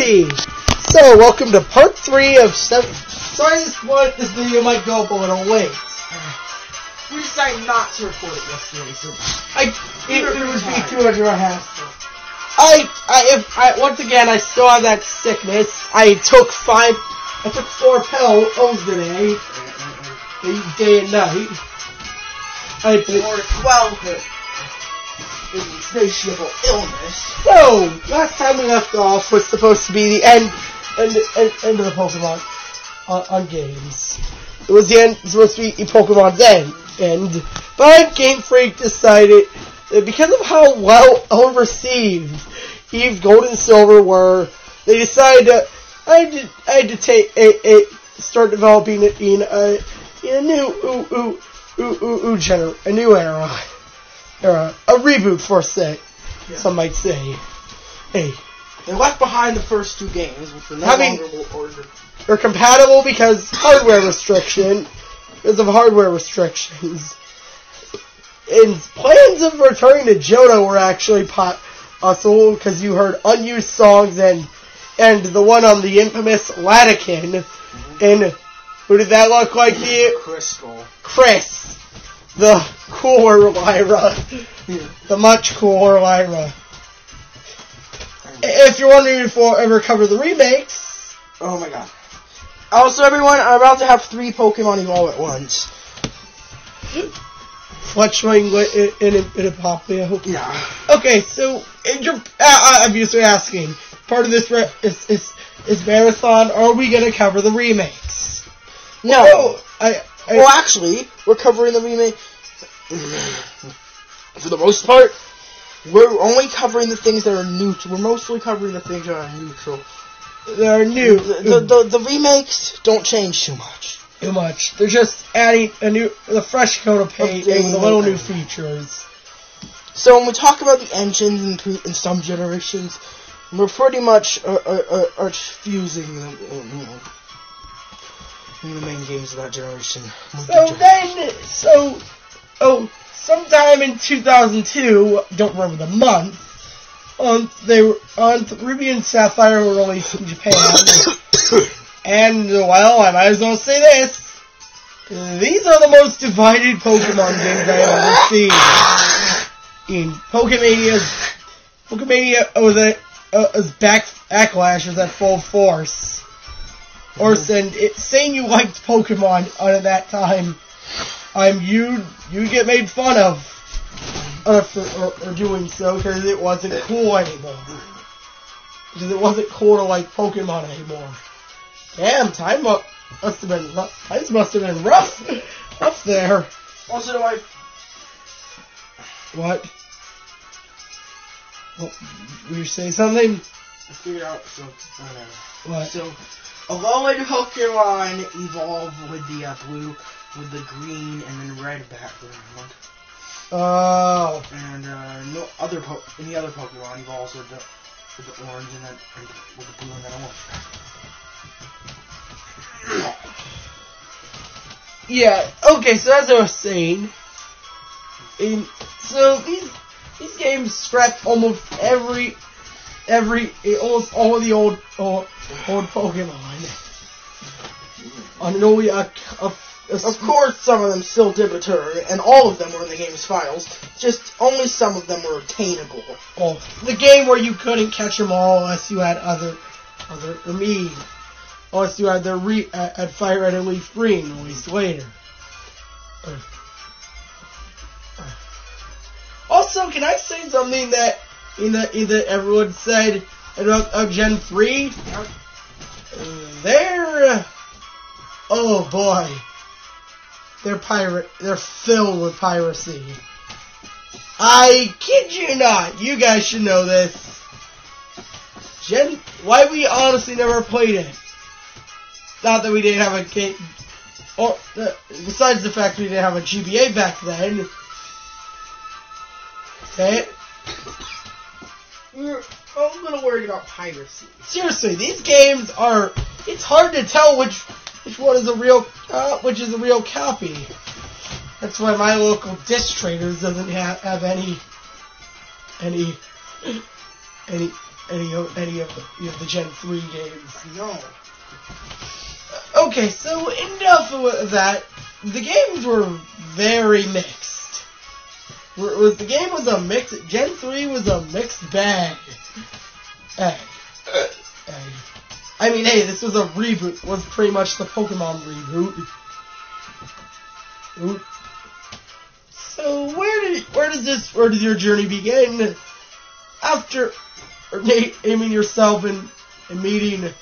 Howdy! So, welcome to part 3 of Sorry, this video might go up a little late. We decided not to record it yesterday, so it would be too much of a hassle. Once again, I still have that sickness. I took 4 pills today. Day and night. Or 12 insatiable illness. So, last time we left off was supposed to be the end of the Pokemon on games. It was supposed to be Pokemon's end. But Game Freak decided that because of how well received Eve Gold and Silver were, they decided that I had to start developing it in a new era. A reboot for set, some might say. Hey, they left behind the first 2 games, which were no longer ordered. They're compatible because of hardware restrictions. And plans of returning to Johto were actually possible because you heard unused songs and the one on the infamous Latican. And who did that look like? Chris. The cooler Lyra. The much cooler Lyra. If you're wondering if we'll ever cover the remakes. Oh my god. Also, everyone, I'm about to have 3 Pokemon evolve at once. Fletchling in Epopia. Yeah. Okay, so you're obviously asking, part of this is marathon, are we going to cover the remakes? No. Well, actually, we're covering the remake. For the most part, we're only covering the things that are neutral. We're mostly covering the things that are neutral. They're new. The remakes don't change too much. They're just adding a fresh coat of paint and little new features. So when we talk about the engines in some generations, we're pretty much are fusing them. In the main games of that generation. Sometime in 2002, don't remember the month, Ruby and Sapphire were released in Japan. And, well, I might as well say this. These are the most divided Pokemon games I have ever seen. In Pokemania was backlash was at full force. Or saying you liked Pokemon at that time, you'd get made fun of for doing so because it wasn't cool anymore. Because it wasn't cool to like Pokemon anymore. Damn, times must have been rough up there. Also, What? Well, were you saying something? I figured out. So whatever. What? So. Alolan Pokemon evolve with the blue, with the green, and then red background. Oh. And any other Pokemon evolves with the orange and with the blue and then orange. Yeah. Okay. So as I was saying, so these games scrapped almost almost all of the old Pokemon. Of course, some of them still did return, and all of them were in the game's files. Just only some of them were obtainable. Oh, the game where you couldn't catch them all unless you had unless you had at Fire Red and Leaf Green, released later. Also, can I say something that everyone said about Gen 3? Oh boy. They're filled with piracy. I kid you not. You guys should know this. Why we honestly never played it. Not that we didn't have a game, besides the fact we didn't have a GBA back then. Okay? I'm a little worried about piracy. Seriously, these games it's hard to tell which one is a real copy. That's why my local disc traders doesn't have any any of the Gen 3 games. No. Okay, so enough of that. The games were very mixed. The game was a mix. Gen 3 was a mixed bag. I mean, hey, this was a reboot. It was pretty much the Pokemon reboot. So where does your journey begin? After naming yourself and meeting,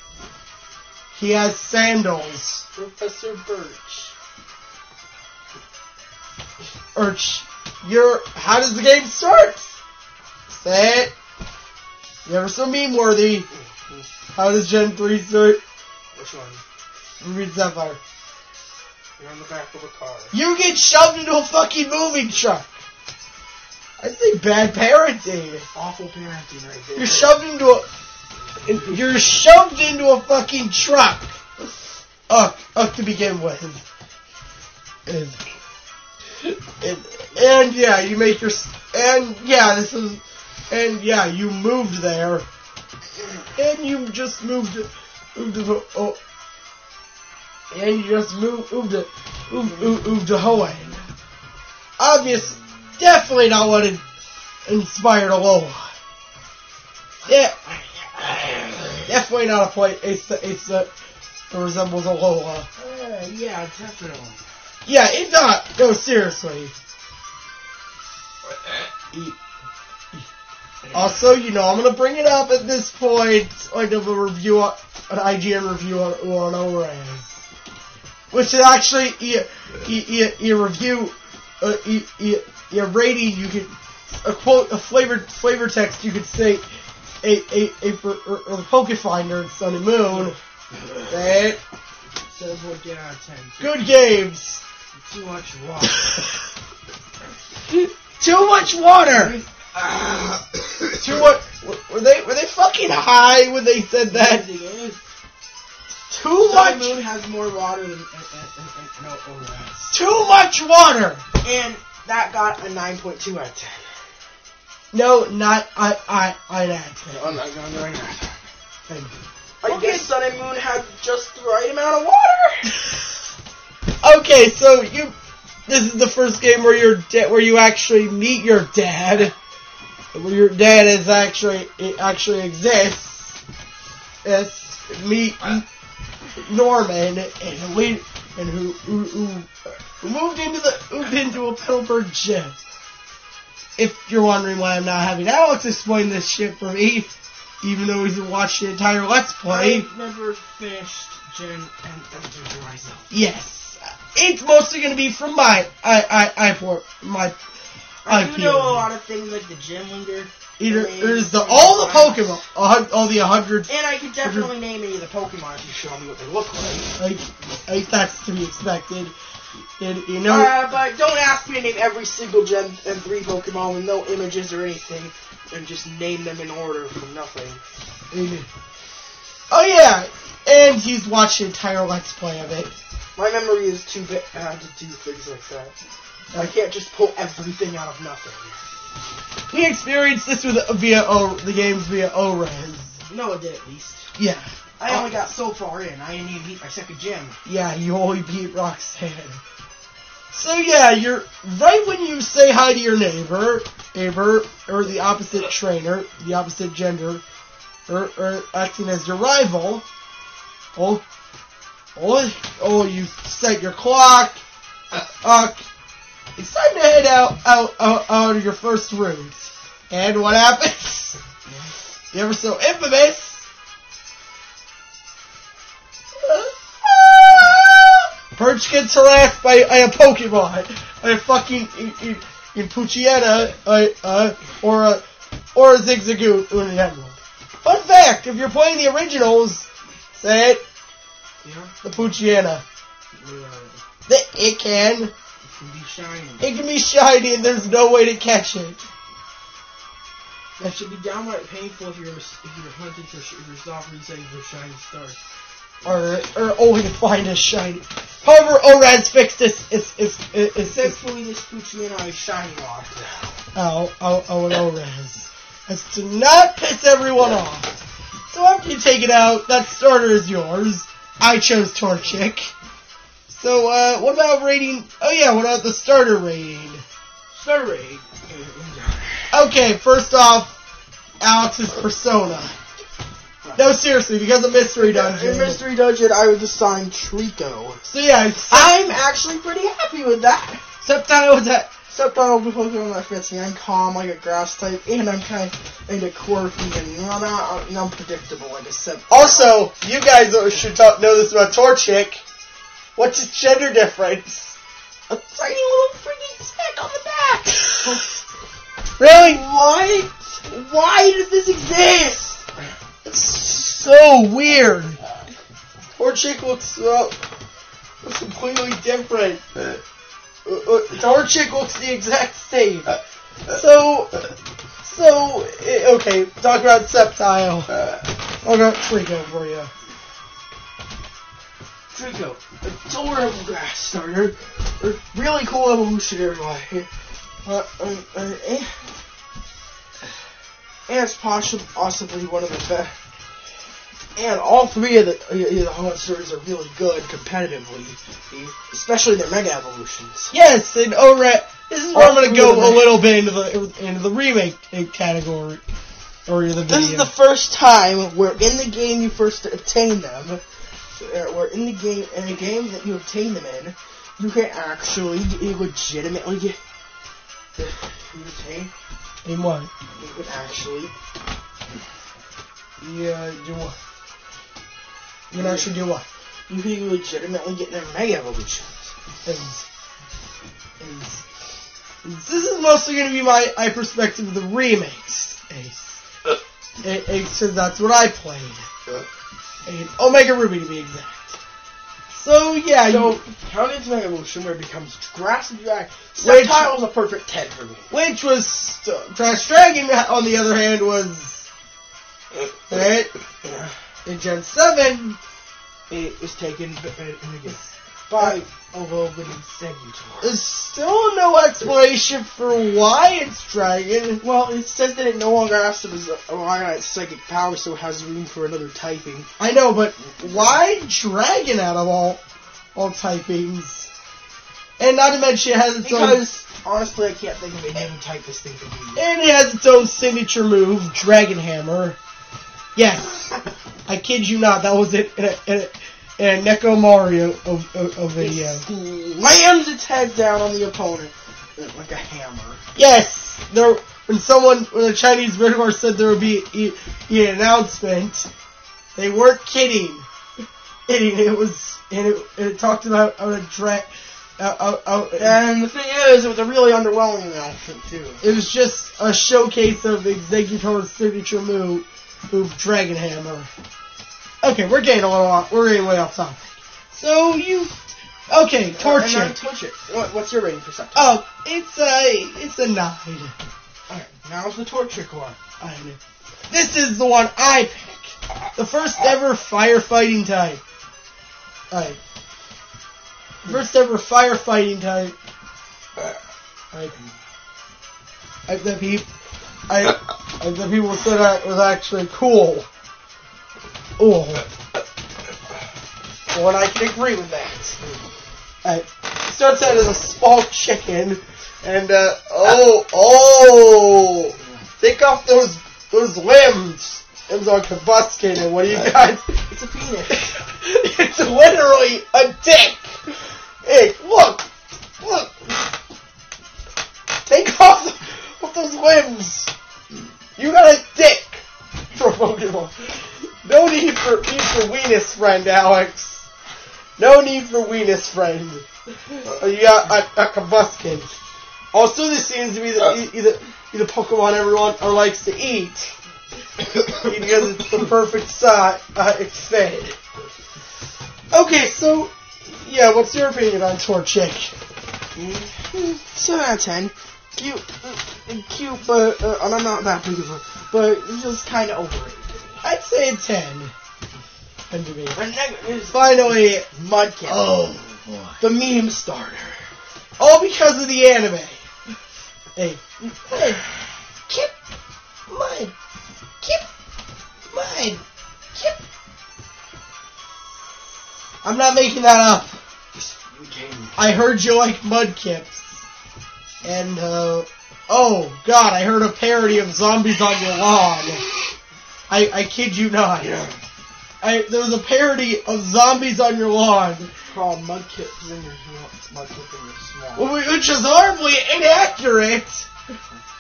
he has sandals. Professor Birch. How does the game start? Say it. Never so meme-worthy. How does Gen 3 start? Which one? Ruby and Sapphire. You're on the back of a car. You get shoved into a fucking moving truck. I say bad parenting. Awful parenting right there. You're shoved into a fucking truck. To begin with. And yeah, you make your you moved there. And you just moved to Hoenn. Obvious, definitely not what inspired Alola. Yeah, definitely not a place that resembles Alola. Yeah, definitely. Yeah, it's not. No, seriously. Also, I'm gonna bring it up at this point, like of an IGN review on ORAS. Which is actually, your review, your rating, you could, a flavor text, you could say, for Pokefinder and Sun and Moon, that says what get out of 10. Good games. Too much water. Too much water! Too much. Were they fucking high when they said that? Too much. Sun Moon has more water than ORAS. Too much water. And that got a 9.2 out of 10. No, not I at 10. I'm not going to right now. Okay. I guess Sun and Moon had just the right amount of water. Okay, so this is the first game where you actually meet your dad. Where your dad actually exists. Yes, meet Norman and who moved into a Petalburg gym. If you're wondering why I'm not having Alex explain this shit for me, even though he's watched the entire Let's Play. I've never finished Gen and Enter myself. Yes. It's mostly going to be from my iPort. I do know a lot of things like the gym leader. There's all the Pokemon, all the 100. And I can definitely name any of the Pokemon if you show me what they look like. That's to be expected. And, but don't ask me to name every single Gen and 3 Pokemon with no images or anything, and just name them in order from nothing. Oh yeah, and he's watched the entire Let's Play of it. My memory is too big to do things like that. I can't just pull everything out of nothing. He experienced this the games via ORAS. No, it did at least. Yeah. I only got so far in. I didn't even beat my second gym. Yeah, you only beat Roxanne. So yeah, you're right when you say hi to your neighbor, or the opposite trainer, the opposite gender, or acting as your rival. You set your clock. It's time to head out of your first route. And what happens? The ever so infamous Perch gets harassed by a Pokemon, by a fucking Poochyena, or a Zigzagoon in general. Fun fact: if you're playing the originals, say it. Yeah. The Poochyena. It can. It can be shiny. It can be shiny, and there's no way to catch it. That should be downright painful if you're hunting for your soft resetting for shiny stars. Or only to find a shiny. However, ORAS fixed this. Thankfully, this Poochyena is shiny locked now. Oh, and ORAS. as to not piss everyone off. So after you take it out, that starter is yours. I chose Torchic. So, what about rating? Oh yeah, what about the starter rating? Starter rating. Okay, first off, Alex's Persona. No, seriously, because of Mystery Dungeon. In Mystery Dungeon, I would assign Trico. So yeah, I'm actually pretty happy with that. Sceptile was that. Sceptile is the Pokemon that fits me. I'm calm like a grass type, and I'm kind of into quirky and not unpredictable like a Sceptile. Also, you guys should know this about Torchic. What's its gender difference? A tiny little freaking speck on the back. Really? What? Why does this exist? It's so weird. Torchic looks completely different. Torchic looks the exact same. Okay, talk about Sceptile. I'll go Trico for you. Trico, adorable grass starter, really cool evolutionary life. And it's possibly one of the best. And all three of the monsters are really good competitively, especially their Mega Evolutions. Yes, and this is where I'm going to go a little bit into the remake category. Or the video. This is the first time where in the game you first obtain them, or in a game that you obtain them in, you can actually legitimately get. In what? You can actually. Yeah, do what? You can actually do what? You can legitimately get their Mega Evolutions. This is mostly going to be my perspective of the remakes, Ace. Because that's what I played. And Omega Ruby, to be exact. So, yeah. Count into Mega Evolution where it becomes Grass and Dragon. Sceptile is a perfect 10 for me. Which was... Trash Dragon, on the other hand, was... Right? In Gen 7... It was taken by Evolving Exeggutor. There's still no explanation for why it's Dragon. Well, it says that it no longer has to rely on its psychic power, so it has room for another typing. I know, but why Dragon out of all typings? And not to mention it has its own... Because, honestly, I can't think of a new type this thing could be. And it has its own signature move, Dragon Hammer. Yes. I kid you not, that was it in a Neko Mario video. It slams its head down on the opponent like a hammer. Yes! When the Chinese Ridwar said there would be an announcement, they weren't kidding. It talked about and the thing is, it was a really underwhelming announcement too. It was just a showcase of Exeggutor's signature move, Dragon Hammer. Okay, we're getting way off topic. So okay, Torchic. What's your rating for Sceptile? Oh, it's a 9. Alright, now's the Torchic one. This is the one I pick. The first ever firefighting type. Alright. First ever firefighting type. That people said that was actually cool. Oh. Well, and I can agree with that. It starts out as a small chicken, and take off those limbs. Limbs on Combuskin, and what do you got? It's a penis. It's literally a dick. Hey, look. Take off those limbs. You got a dick for Pokemon. No need for weenus friend, Alex. No need for weenus friend. You got a Combuskin. Also, this seems to be the Pokemon everyone likes to eat. Because it's the perfect size it's fed. Okay, so, yeah, what's your opinion on Torchic? 7 out of 10. Cute, but I'm not that big of a, but it's just kind of overrated. I'd say a 10. And to me. Finally, Mudkip. Oh, boy. The meme starter. All because of the anime. Hey. Mudkip. Mudkip. I'm not making that up. I heard you like Mudkips. And, oh, God, I heard a parody of Zombies on Your Lawn. I kid you not. There was a parody of Zombies on Your Lawn. Called Mudkips in your small. Which is horribly inaccurate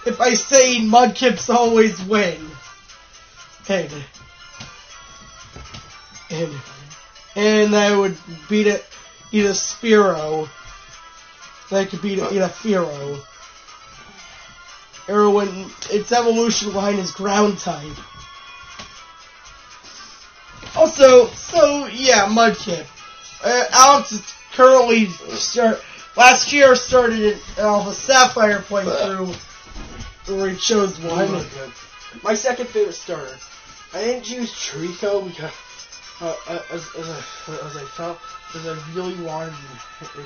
if I say Mudkips always win. And I would eat a Spearow. I could eat a Fearow. Or when its evolution line is ground type. Also, yeah, Mudkip. Alex is currently last year started an Alpha Sapphire playthrough where he chose one. My second favorite starter. I didn't choose Trico because as I really wanted to.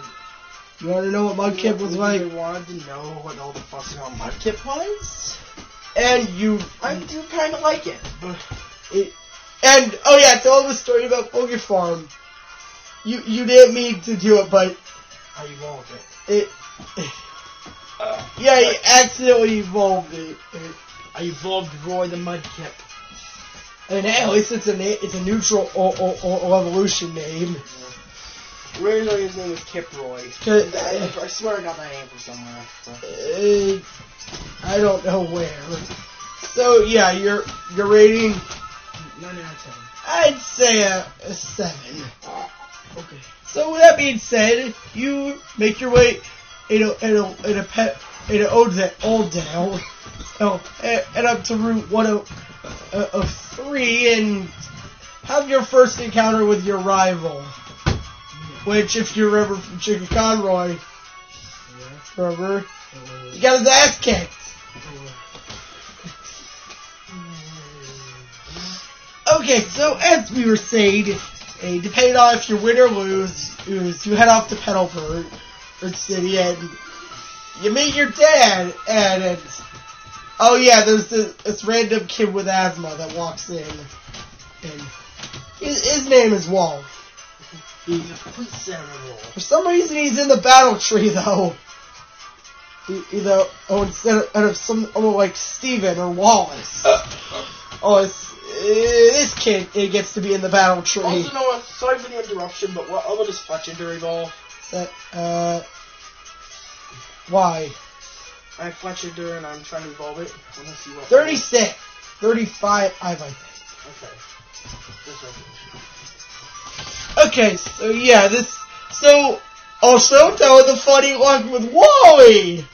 You want to know what Mudkip was like? I wanted to know what all the fuss about Mudkip was. And I do kind of like it. And, oh yeah, tell the story about Poke Farm. You didn't mean to do it, but... I evolved it. Yeah, you accidentally evolved it. I evolved Roy the Mudkip. And hey, at least it's a neutral evolution name. Originally his name was Kip Roy. I swear I got that name from somewhere. I don't know where. So yeah, your rating... 9 out of 10. I'd say a 7. Okay. So with that being said, you make your way in Oldale, and up to Route 103, and have your first encounter with your rival. Which, if you remember from Chicken Conroy, remember, he got his ass kicked. Okay, so as we were saying, depending on if you win or lose, you head off to Petalburg City and you meet your dad, and oh yeah, there's this random kid with asthma that walks in, and his name is Wally. He's a complete center role. For some reason, he's in the battle tree though. Instead of some like Steven or Wallace. This kid gets to be in the battle tree. Also, Noah, sorry for the interruption, but what other does Fletchinder evolve? Why? I have Fletchinder and I'm trying to evolve it. Let's see what 36. 35, I think. Okay. Okay, so yeah, also tell the funny one with Wally!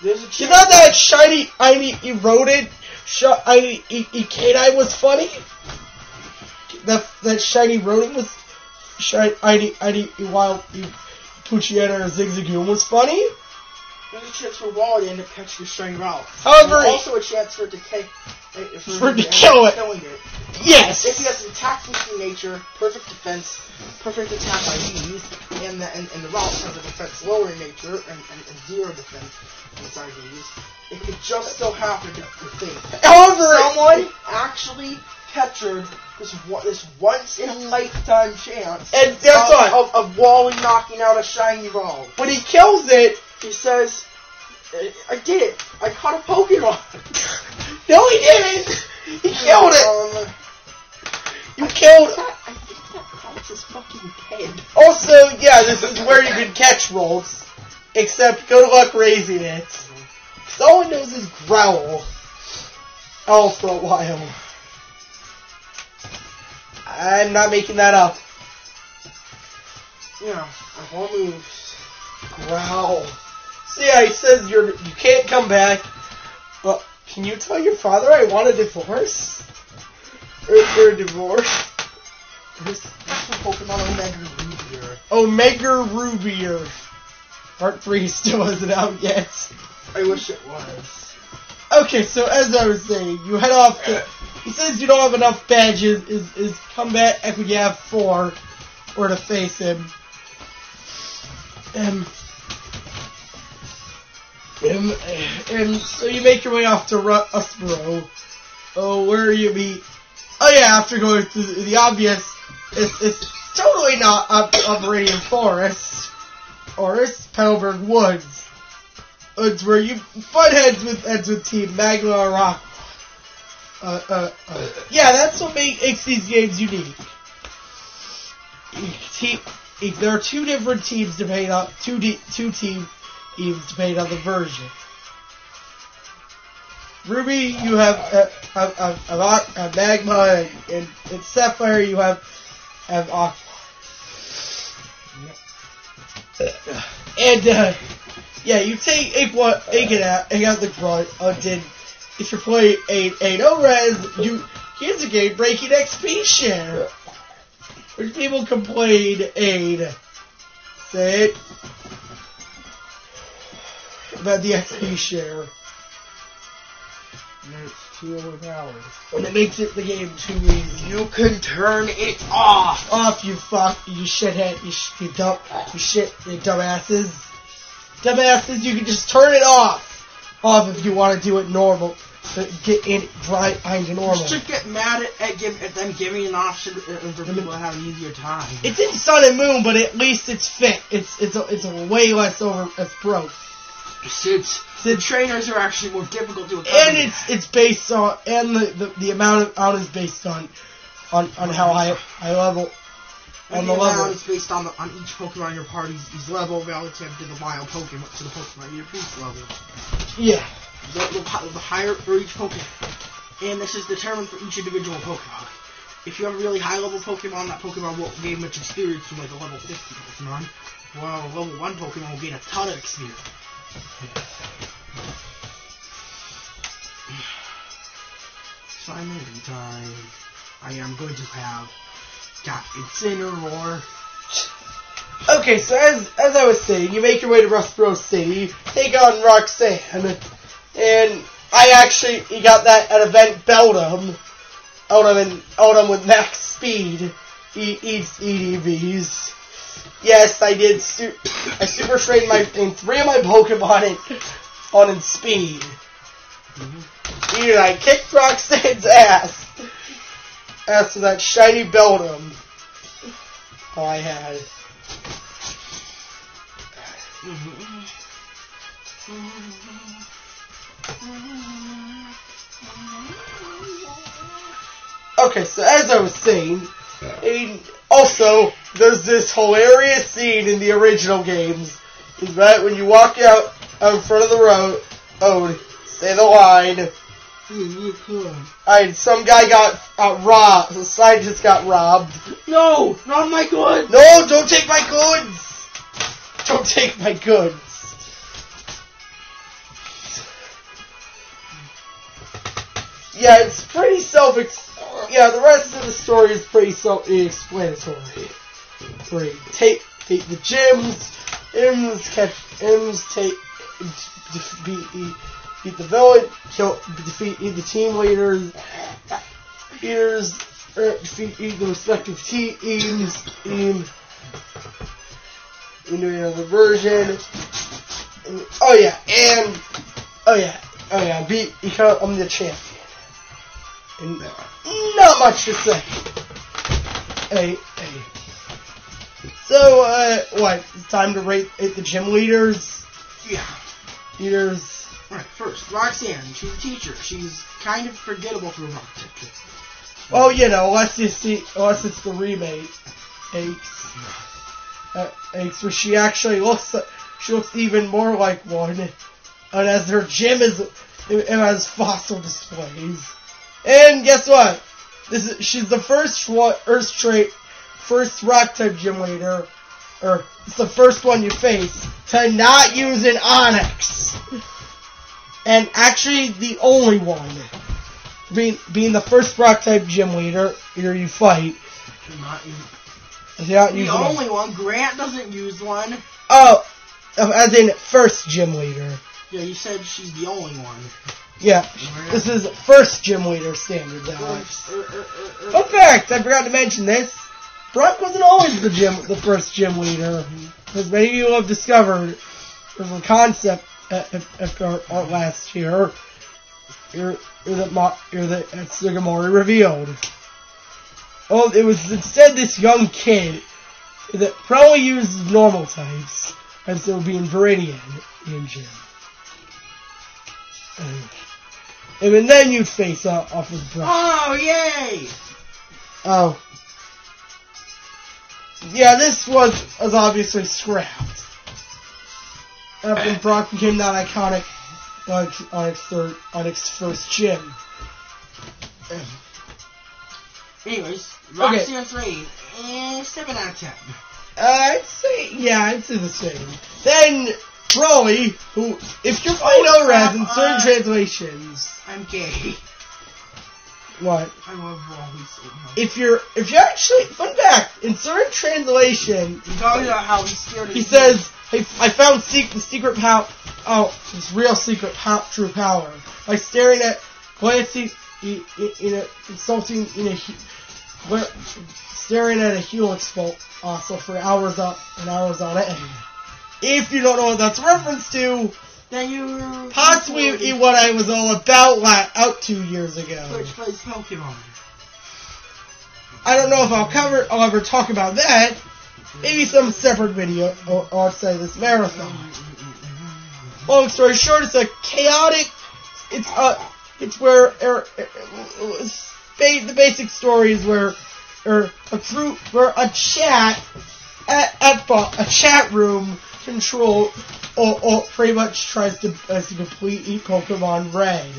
There's a chance. You know that shiny, eroded, Ecanine was funny? That shiny rodent was shiny, wild, Poochyena or Zigzagoon was funny? There's a chance for Wally to end up catching a shiny Ralph. However, there's also a chance for it to kill it. Yes! If he has attack boosting nature, perfect defense, perfect attack IVs, and the Ralph has a defense lowering nature and 0 defense against IVs, it could just so happen to think. However, someone actually captured this once in a lifetime chance and guess what? Of Wally knocking out a shiny Ralph. When he kills it, he says, I did it. I caught a Pokemon. No, he didn't. He killed it. You killed it. I think that counts his fucking head. Also, yeah, this is where you can catch rolls. Except, good luck raising it. Because all it knows is growl. All for a while. I'm not making that up. Yeah, all moves. Growl. So yeah, he says you can't come back. But can you tell your father I want a divorce? Or a divorce? That's the Pokemon Omega Rubier. Omega Rubier. Part 3 still isn't out yet. I wish it was. Okay, so as I was saying, you head off to... He says you don't have enough badges, is come back when you have 4, or to face him. And so you make your way off to Rustboro. Oh, where you meet... Oh yeah, after going through the obvious, it's totally not up Radiant Forest. Or it's Petalburg Woods. It's where you butt heads with Team Magma or Rock. Yeah, that's what makes these games unique. There are two different teams depending on two teams depending on the version. Ruby, you have Magma, and Sapphire, you have Aqua. And yeah, you take it out the grunt until if you're playing a no-res, you here's a game breaking XP share. Which people complain say it about the XP share. And it's too overpowered. And it makes the game too easy. You can turn it off! Off, you fuck, you shithead, you dumbasses. Dumbasses, you can just turn it off! Off if you want to do it normal. Get in, grind to normal. You should get mad at them giving an option for people to have an easier time. It's in Sun and Moon, but at least it's fit. It's a way less broke. The trainers are actually more difficult to accomplish. And it's based on, and the amount is based on how high level. And the level is based on each Pokemon in your party's level relative to the wild Pokemon, to the Pokemon in your priest level. Yeah. The higher for each Pokemon. And this is determined for each individual Pokemon. If you have a really high level Pokemon, that Pokemon won't gain much experience from like a level 50 Pokemon. While a level 1 Pokemon will gain a ton of experience. Simon time. I am going to have got Incineroar. Okay, so as I was saying, you make your way to Rustboro City, take on Roxanne, and I actually got that at event Beldum. Beldum with max speed, eats EDVs. Yes, I did. I super trained in 3 of my Pokemon in speed. Dude, I kicked Roxanne's ass with that shiny Beldum. Oh, I had. Okay, so as I was saying, also, there's this hilarious scene in the original games. Is right when you walk out in front of the road, say the line. Some guy got robbed. The scientist got robbed. No, not my goods. No, don't take my goods. Don't take my goods. Yeah, it's pretty yeah, the rest of the story is pretty self-explanatory. Take the gyms, beat the villain, defeat the team leaders, defeat the respective teams, in another version. I'm the champion. And not much to say. So, what? It's time to rate the gym leaders? Yeah. Leaders. Alright, first, Roxanne. She's a teacher. She's kind of forgettable for a rock teacher. Well, unless it's the remake. Where she actually looks even more like one. And as her gym has fossil displays. And guess what? She's the first rock type gym leader, or it's the first one you face to not use an Onyx. And actually the only one. Being the first rock type gym leader you fight. The only one. Grant doesn't use one. Oh, as in first gym leader. Yeah, you said she's the only one. Yeah, this is first gym leader standards, Alex. Fun fact, I forgot to mention this. Brock wasn't always the first gym leader. As many of you have discovered, there's a concept after our last year, you're the Tsugamori revealed. Oh, it was instead this young kid that probably uses normal types, and so being Viridian in gym. And then you'd face off with Brock. Oh, yay! Oh. Yeah, this was obviously scrapped. After Brock became that iconic on its first gym. Anyways, Roxy on 3, 7 out of 10. I'd say the same. Then, Broly, who, if you're playing ORAS in certain translations... I'm gay. What? I love Broly so much. If you're actually, fun fact, in certain translation... He's talking about how he's scared of he says, hey, I found the secret power... Oh, this real secret true power. By staring at, glancing, staring at a helix fossil for hours and hours on end. If you don't know what that's a reference to, then you possibly what I was all about out 2 years ago. Which plays Pokemon. I don't know if I'll ever talk about that. Maybe some separate video outside this marathon. Long story short, it's a chaotic. It's where the basic story is where a chat room control or pretty much tries to complete Pokemon Red,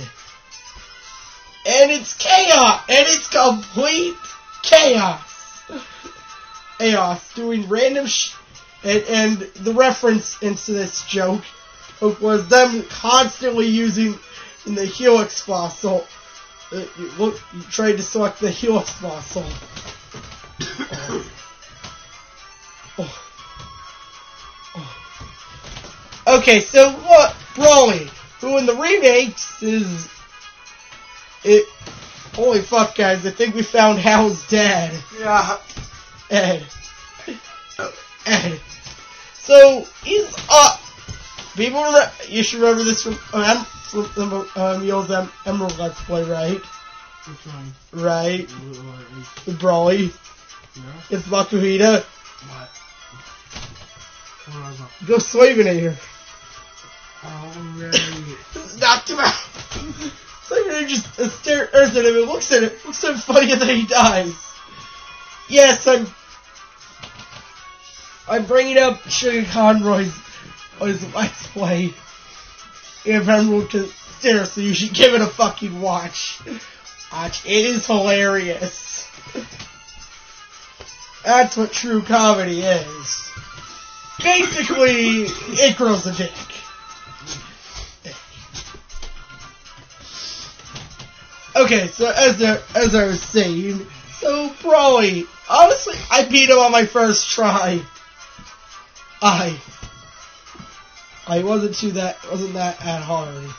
and it's chaos, and it's complete chaos. Doing random and the reference into this joke was them constantly using in the Helix fossil. You tried to select the Helix fossil. Okay, so what? Broly, who in the remakes is it? Holy fuck, guys! I think we found Hal's dad. Yeah. Ed. So he's up. You should remember this from Yo's Emerald Let's Play, right? Which one? Right. With Broly. Yeah. It's Makuhita. What? What was that? Go Slavinator. Oh, right. Knocked him out. Slavinator just stares at him and looks at him funny, and then he dies. Yes, I'm bringing up Sugar Conroy's Let's Play in Emerald Stairs, so you should give it a fucking watch. It is hilarious. That's what true comedy is. Basically, it grows a dick. Okay, so as I was saying, so Broly, honestly, I beat him on my first try. I wasn't that hard.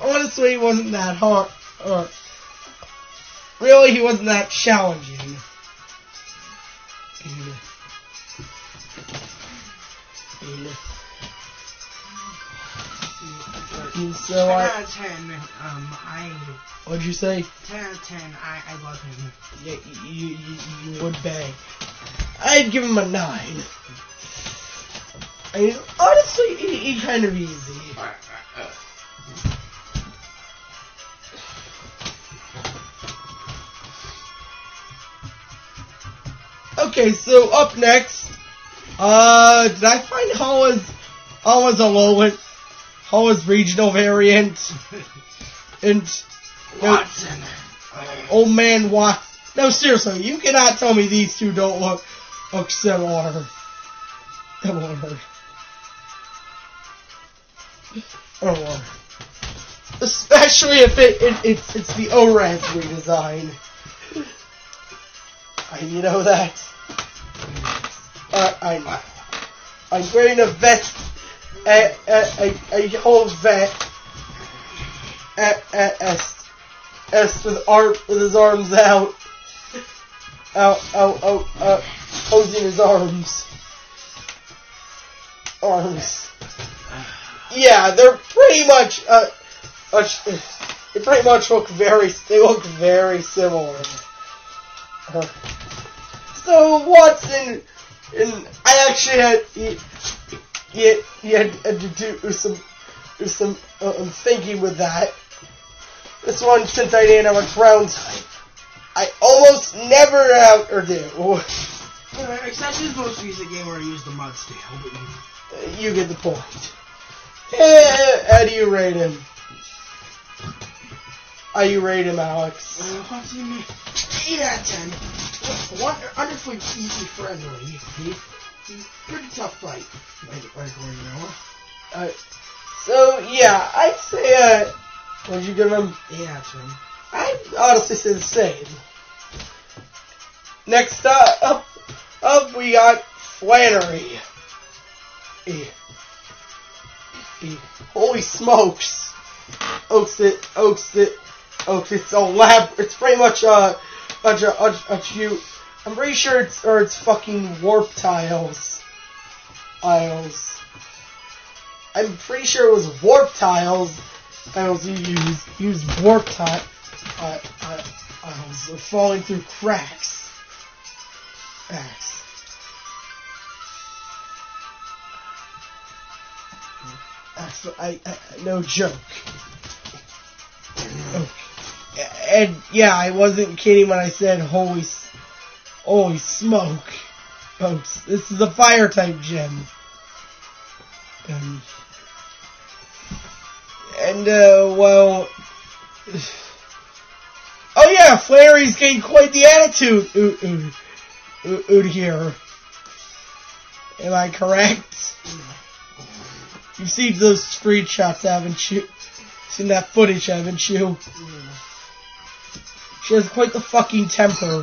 Honestly, he wasn't that hard. Really, he wasn't that challenging. So 10 out of 10, what'd you say? 10 out of 10, I love him. Yeah, you would bang. I'd give him a 9. I mean, honestly, he kind of easy. Okay, so up next, did I find Hala's Alolan? Hala's regional variant? And Watson. Old man Watson. No, seriously, you cannot tell me these two don't look similar. Or especially if it's the ORAS redesign. You know that. I'm wearing a vest, a whole vest, S with his arms out, posing his arms. Yeah, they're pretty much, they pretty much look very similar. So Watson, and I actually had to do some thinking with that. This one, since I didn't have a ground type, I almost never do. Except this most recent game where I used the mud scale, but you get the point. How do you rate him? How you rate him, Alex? 8 out of 10. Wonderfully easy friendly. He's pretty tough fight. So yeah, I'd say what'd you give him? 8 out of 10. I'd honestly say the same. Next up we got Flannery. Holy smokes! It's a lab. It's pretty much I'm pretty sure it's fucking warp tiles. I'm pretty sure it was warp tiles. You use warp tiles falling through cracks. No joke. And yeah, I wasn't kidding when I said holy smoke, folks. This is a fire type gym. Well, oh yeah, Flannery's getting quite the attitude here. Am I correct? You've seen those screenshots, haven't you? Seen that footage, haven't you? She has quite the fucking temper.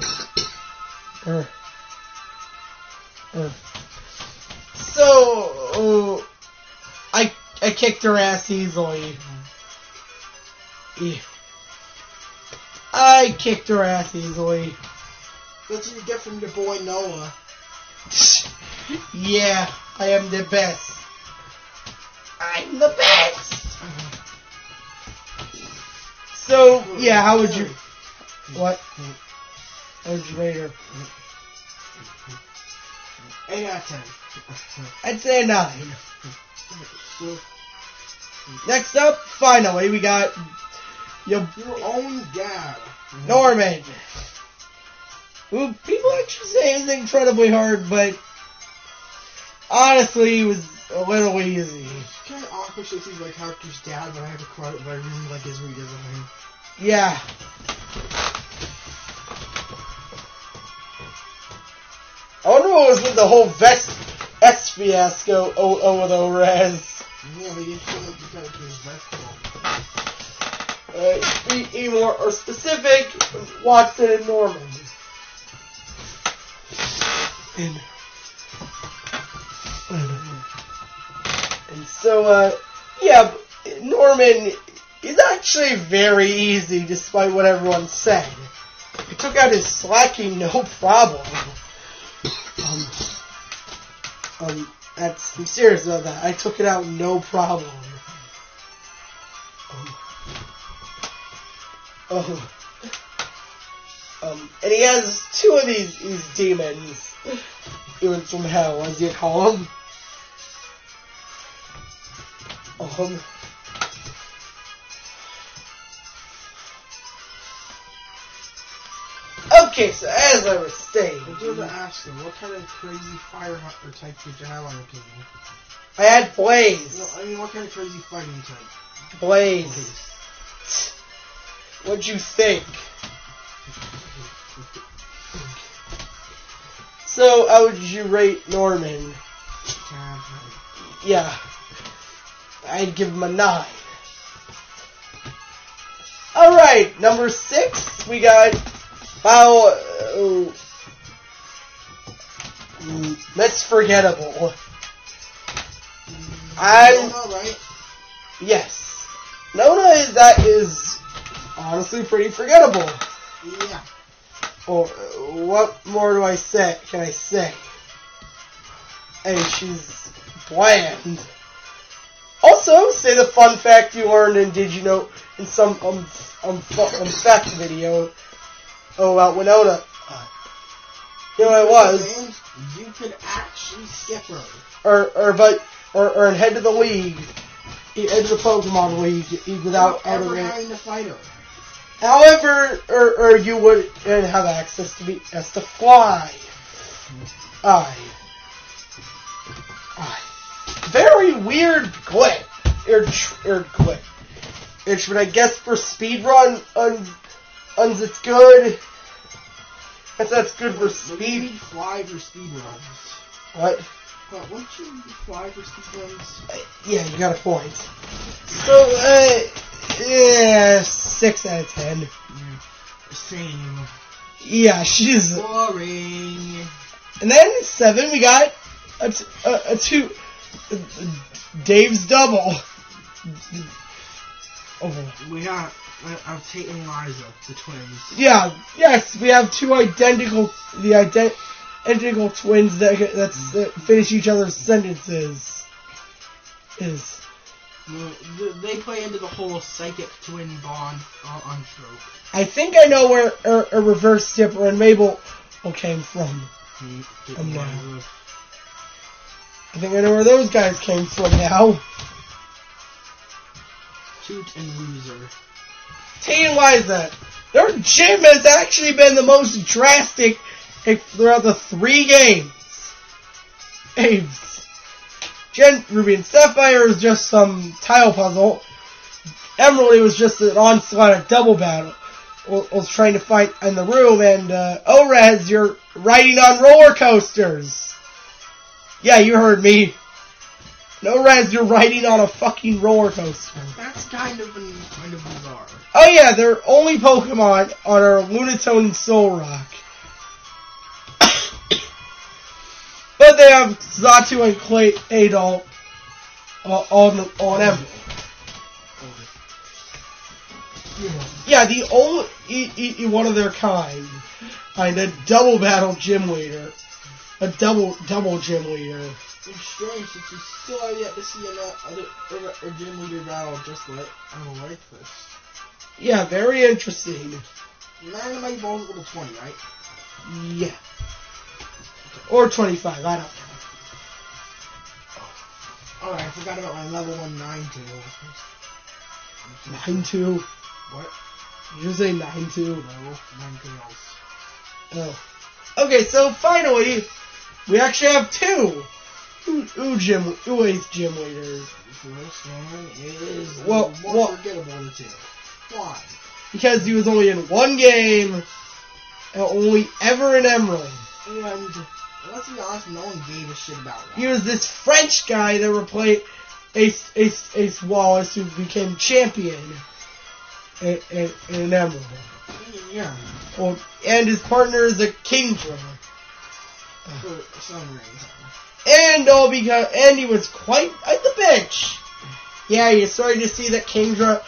So, I kicked her ass easily. I kicked her ass easily. That's what you get from your boy Noah. Yeah, I am the best. I'm the best! So, yeah, how would you... What? How would you rate her? 8 out of 10. I'd say a 9. Next up, finally, we got... Your own gal. Norman. Who people actually say is incredibly hard, but... honestly, he was a little easy. It's kind of awkward since he's like Harker's dad, but I have to credit, but I really like his readers of him. Yeah. I wonder what was with the whole S fiasco over the res. Yeah, they didn't feel like you got to his vest. Be more specific, Watson and Norman. And so, yeah, Norman is actually very easy, despite what everyone said. He took out his slacking no problem. I'm serious about that. I took it out no problem. And he has 2 of these demons, even from hell, as you call them. Okay, so as I was saying, I do have to ask him, what kind of crazy fire hunter type did you have on your team? I had Blaze. No, I mean, what kind of crazy fighting type? Blaze. What'd you think? So, how would you rate Norman? Yeah. I'd give him a 9. Alright, number 6, we got... That's forgettable. Nona, right? Yes. Nona is honestly pretty forgettable. Yeah. Or what more do I say? Can I say? Hey, she's bland. Also, say the fun fact you learned in Did You Know in some fact video about Winona. You know what it was? You could actually skip her. Or head to the league, head to the Pokemon League without ever having to fight her. However, or you would have access to fly. Aye. Very weird glitch. But I guess for speedrun, it's good. That's good for speed. You need fly for speedruns. What? But wouldn't you fly for speedruns? Yeah, you got a point. So, 6 out of 10. Yeah. Same. Yeah, she's boring. And then 7, we got a 2. Dave's double. Oh. We got Tate and Liza, the twins. Yeah, yes, we have two identical twins that finish each other's sentences. They play into the whole psychic twin bond on trope. I think I know where a reverse Dipper and Mabel came from. I think I know where those guys came from now. Toot and Loser. Tate and Liza. Their gym has actually been the most drastic throughout the 3 games. Ruby and Sapphire was just some tile puzzle. Emerald was just an onslaught of double battle. Was trying to fight in the room, and Orez, you're riding on roller coasters. Yeah, you heard me. Orez, you're riding on a fucking roller coaster. That's kind of bizarre. Oh yeah, their only Pokemon are Lunatone and Solrock. But they have Xatu and Claydol on Emerald. Yeah, the only one of their kind. A double battle gym leader. A double gym leader. It's strange since we still have yet to see a gym leader battle just like this. Yeah, very interesting. Magnemite Ball's level 20, right? Yeah. Or 25, I don't know. Oh, I forgot about my level 1 9-2. 9-2? What? Did you say 9-2? No, 9-2 Oh. Okay, so finally, we actually have 2 Ace gym leaders. The first one is more forgettable than 2. Why? Because he was only in 1 game, and only ever in Emerald. And let's be honest, no one gave a shit about that. He was this French guy that replaced Ace Wallace, who became champion in Emerald. Yeah. Well, and his partner is a Kingdra. For some reason. And he was quite at the bench. Yeah, you're starting to see that Kingdra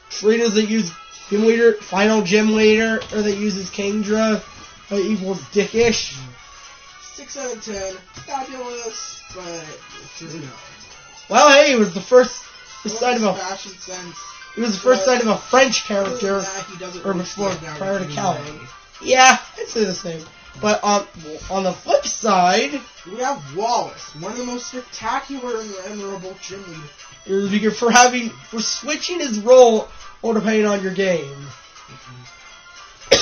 trainers that use gym leader, final gym leader, or that uses Kingdra equals dickish. 6 out of 10, fabulous, but no. Well, hey, it was the first sign of a fashion sense. It was the first sign of a French character, or before prior to Calvin. Yeah, I'd say the same. But on the flip side, we have Wallace, one of the most spectacular and memorable gym leaders. For switching his role or depending on your game.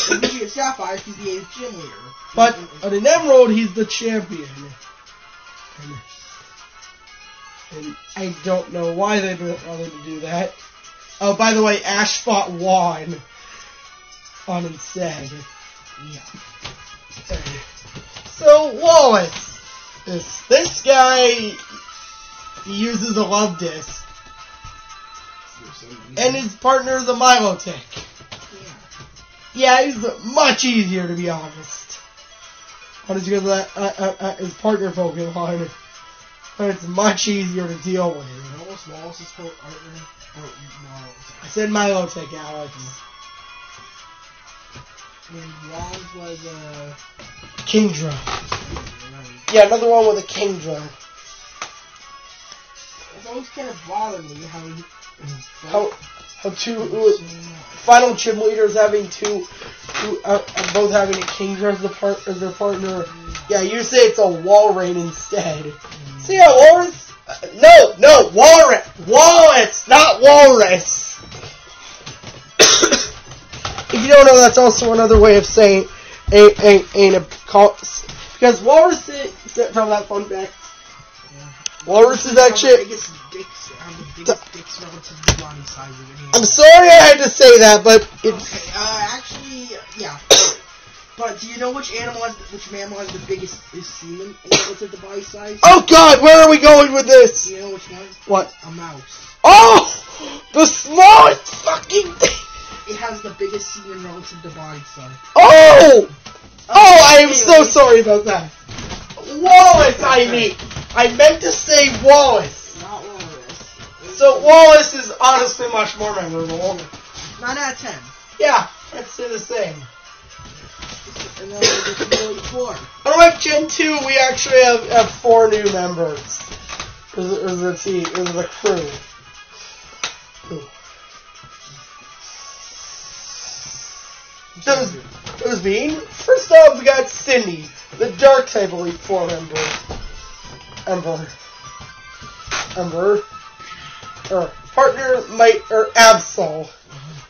Ruby and Sapphire, he's the 8th gym leader. But in Emerald, he's the champion. And I don't know why they bothered to do that. Oh, by the way, Ash fought Juan on instead. Yeah. So, Wallace. This guy, he uses a love disc. And his partner is a Milotic. Yeah, he's much easier, to be honest. Honestly, because of his partner Pokemon. But it's much easier to deal with. What was Wallace's partner? Oh, I said Milotic, Alex. And Ron's was Kingdra. Yeah, another one with a Kingdra. It's always kind of bothered me How two final gym leaders having both having a Kingdra as their partner. Yeah, you say it's a Walrein instead. So yeah, Walrus. No, Wallace, not Walrus. If you don't know, that's also another way of saying ain't a call, because Walrus is from that fun fact. Walrus is actually. I'm sorry I had to say that, but it's. Okay, actually, yeah. But do you know which mammal has the biggest semen relative to body size? Oh God, where are we going with this? Do you know which one? What? A mouse. Oh, the smallest fucking thing. It has the biggest semen relative to body size. Oh, I am so sorry about that. Wallace, I meant to say Wallace. Not Wallace. So Wallace is honestly much more memorable. 9 out of 10. Yeah, I'd say the same. And then we 4. Unlike Gen 2, we actually have 4 new members. Is the team, is the crew. Those being, first off, we got Cindy, the Dark type Elite 4 member. Partner Absol.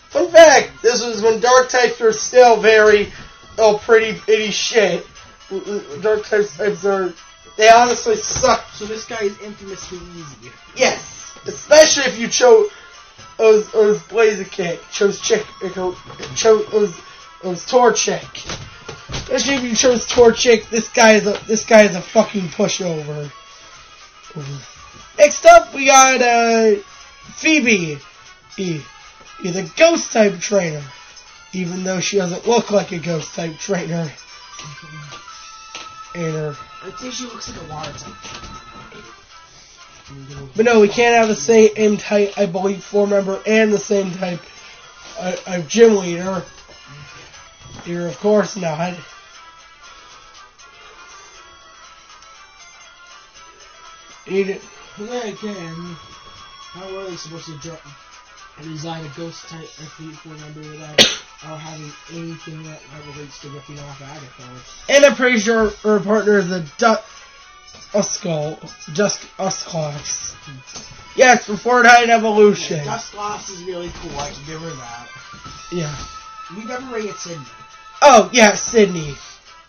Fun fact, this was when Dark types were still very, pretty bitty shit. Dark types they honestly suck. So this guy is infamously easy. Yes, especially if you chose Blaziken, chose Torchic. Especially if you chose Torchic, this guy is a fucking pushover. Next up, we got Phoebe, the ghost type trainer, even though she doesn't look like a ghost type trainer. I'd say she looks like a water type. But no, we can't have the same type, I believe, 4 member and the same type of gym leader. Here, of course not. Then again, how are they supposed to design a ghost type Elite 4 member without having anything that relates to ripping off Agatha? And I'm pretty sure her partner is a Dusclops. Yes, before it had an evolution. Yeah, Dusclops is really cool, I can give her that. Yeah. We never rated Sydney. Oh, yeah, Sydney.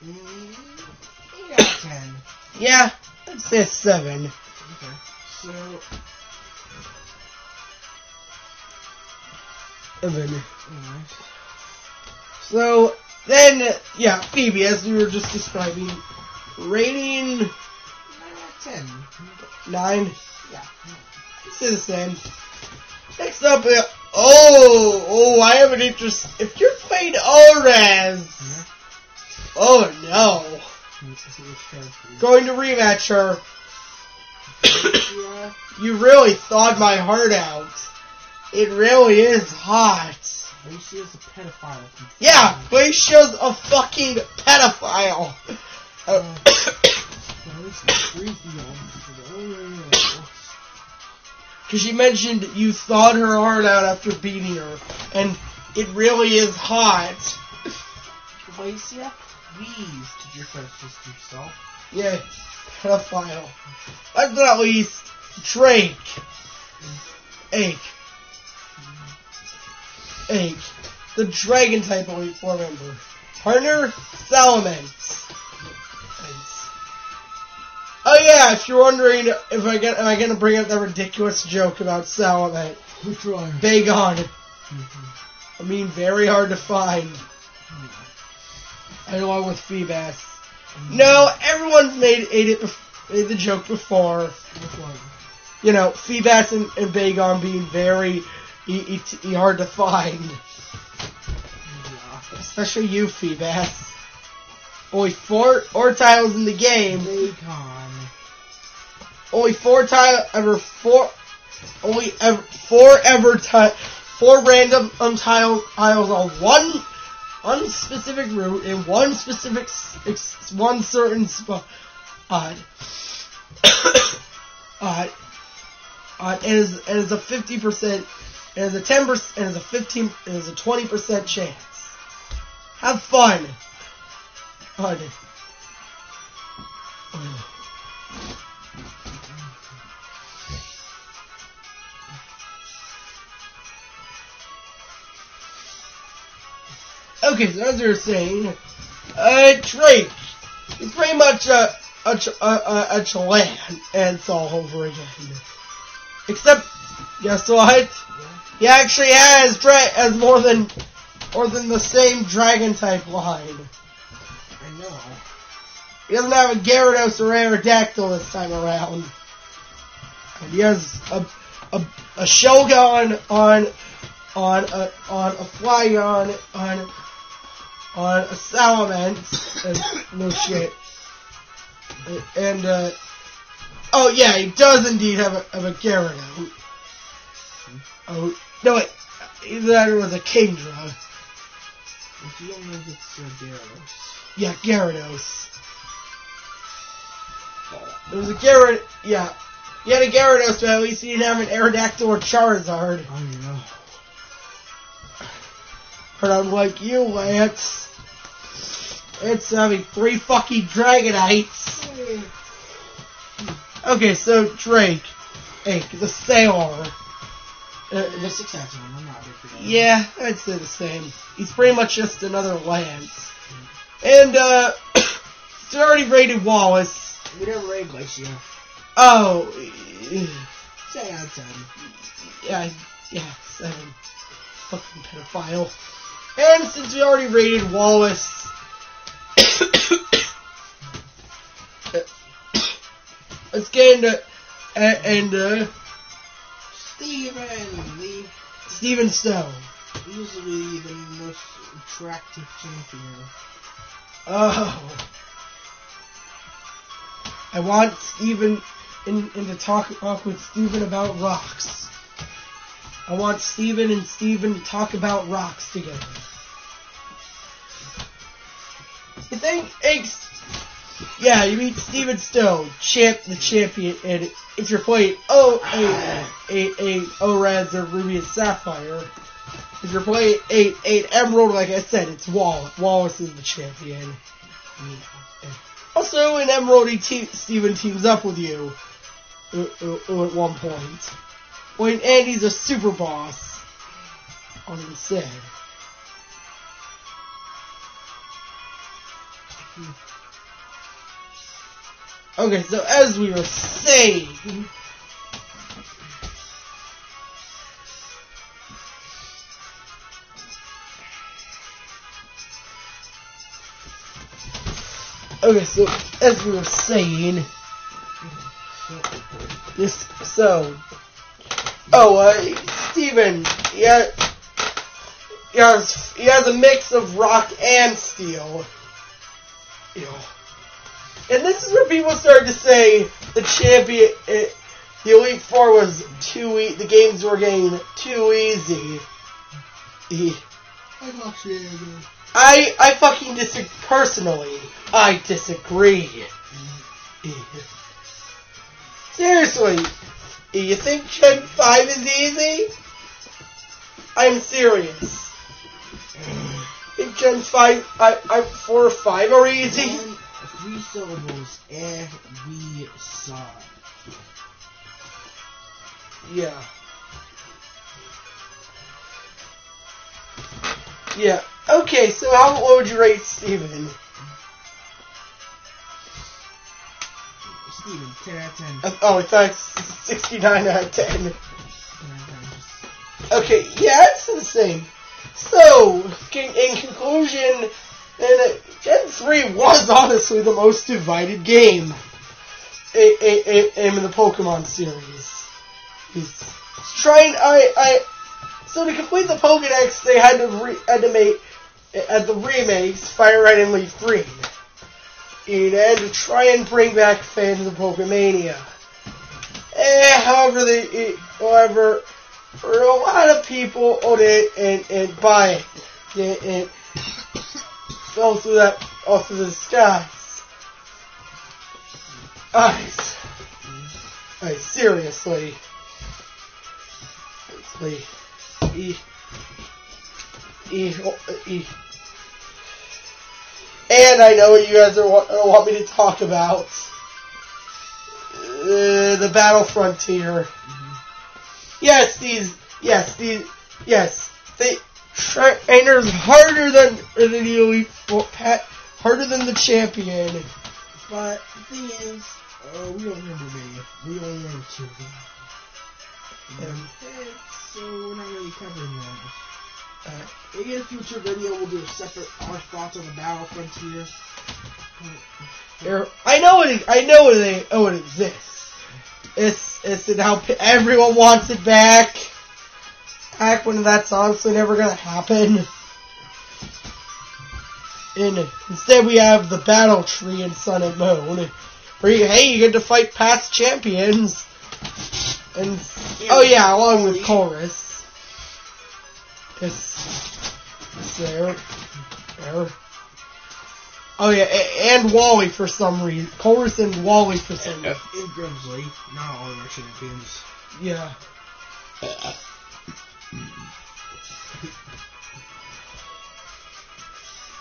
8 out of 10. Yeah, I'd say 7. Okay, so... So, then, yeah, Phoebe, as we were just describing, rating... 9 out of 10. 9? Yeah. It's the same. Next up, I have an interest. If you're playing Orez, oh no. Going to rematch her. You really thawed my heart out. It really is hot. Alicia's a pedophile. Yeah, Alicia's a fucking pedophile. Because she mentioned you thawed her heart out after beating her, and it really is hot. Alicia, please, did your friends just yourself? Yeah, pedophile. Last but not least, Drake. Ake. The Dragon type Elite 4 member. Partner, Salamence. Oh yeah, if you're wondering am I gonna bring up that ridiculous joke about Salamence? Which one? Bagon. I mean, very hard to find. Along with Feebas. No, everyone's made the joke before. Which one? You know, Feebas and Bagon being very hard to find. Yeah. Especially you, Feebas. Only 4 tiles in the game. Bacon. Only 4 random tiles on unspecific route in one specific, one certain spot. It is a 50%, it is a 10%, it is a 15, it is a 20% chance. Have fun. Okay, so as you were saying, Drake is pretty much a Chilean, and it's all over again. Except, guess what? He actually has more than the same dragon type line. I know. He doesn't have a Gyarados or Aerodactyl this time around. And he has a Shogun on a Flygon on a Salamence, no shit. And oh yeah, he does indeed have a Gyarados. Oh no, wait, either that or it was a Kingdra. If you don't know if it's Gyarados. Yeah, Gyarados. It was a Gyarados. Yeah, he had a Gyarados, but at least he didn't have an Aerodactyl or Charizard. Oh no. But unlike you, Lance, it's having 3 fucking Dragonites. Okay, so Drake, the Sailor. The 6 out of 10, I'm not big for that. Yeah, I'd say the same. He's pretty much just another Lance. And, he's already rated Wallace. We never rated Glacier. Oh. 7 out of 10. Yeah, 7. Fucking pedophile. And since we already rated Wallace, let's get into Steven Stone. Usually the most attractive champion. Oh. I want Steven in to talk with Steven about rocks. I want Steven and Steven to talk about rocks together. You think, yeah, you meet Steven Stone, the champion, and if you're playing ORADs or Ruby and Sapphire, if you're playing 8 Emerald, like I said, it's Wallace. Wallace is the champion. Yeah. Also, in Emerald, Steven teams up with you at one point. When Andy's a super boss on instead. Okay, so as we were saying, Steven, he has a mix of rock and steel. You know. And this is where people started to say the champion, the Elite Four was too easy, the games were getting too easy. I fucking disagree. Personally, I disagree. Seriously, you think Gen 5 is easy? I'm serious. Think Gen 5, 4 or 5 are easy? 3 syllables every song. Yeah. Yeah. Okay, so what would you rate Steven? Steven, 10 out of 10. Oh, I thought 69 out of 10. Okay, yeah, it's the same. So, in conclusion, Gen 3 was honestly the most divided game in the Pokemon series. So to complete the Pokédex, they had to make at the remakes Fire Red and Leaf Green, and to try and bring back fans of Pokemania. However, for a lot of people, and buy it. fell through the skies. Eyes. Hey, seriously. And I know what you guys want me to talk about. The Battle Frontier. Yes, trainers harder than the Elite Four, harder than the champion. But the thing is, we don't remember many. We only remember 2 of them. So we're not really covering that. Maybe in a future video we'll do a separate our thoughts on the Battle Frontier. I know it exists. It's how everyone wants it back. Back when that's honestly never gonna happen. And instead we have the battle tree in Sun and Moon. Where you get to fight past champions. And along with Chorus. There. Oh yeah, and Wally for some reason. Chorus and Wally for some reason. And Grimsley, not all of our champions. Yeah.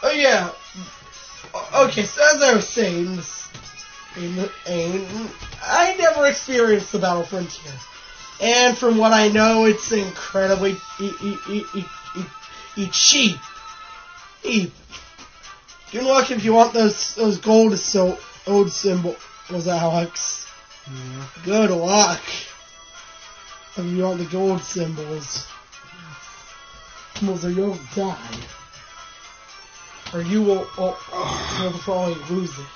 Oh yeah. Okay, so as I was saying, I never experienced the Battle Frontier, and from what I know, it's incredibly cheap. Good luck if you want those gold symbols, Alex. Yeah. Good luck if you want the gold symbols. Or you'll die. Or you will you'll probably lose it.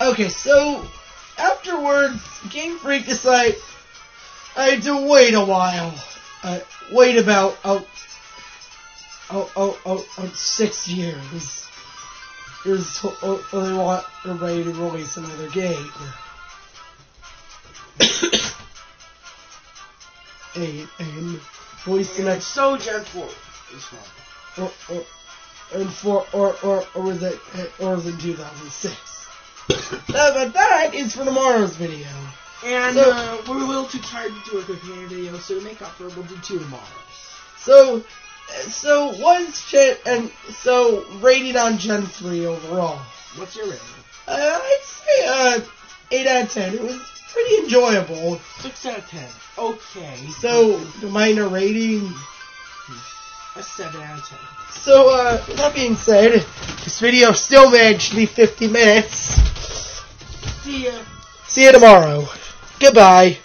Okay, so afterwards, Game Freak decided I had to wait a while. Wait about 6 years. They want everybody to release another game. and release the next. So Gen 4 is fun. Or was it 2006? But that is for tomorrow's video. And we're a little too tired to do a companion video, so to make up for it, we'll do 2 tomorrow. So rating on Gen 3 overall. What's your rating? I'd say 8 out of 10. It was pretty enjoyable. 6 out of 10. Okay. So minor rating. A 7 out of 10. So that being said, this video still managed to be 50 minutes. See ya. See you tomorrow. Goodbye.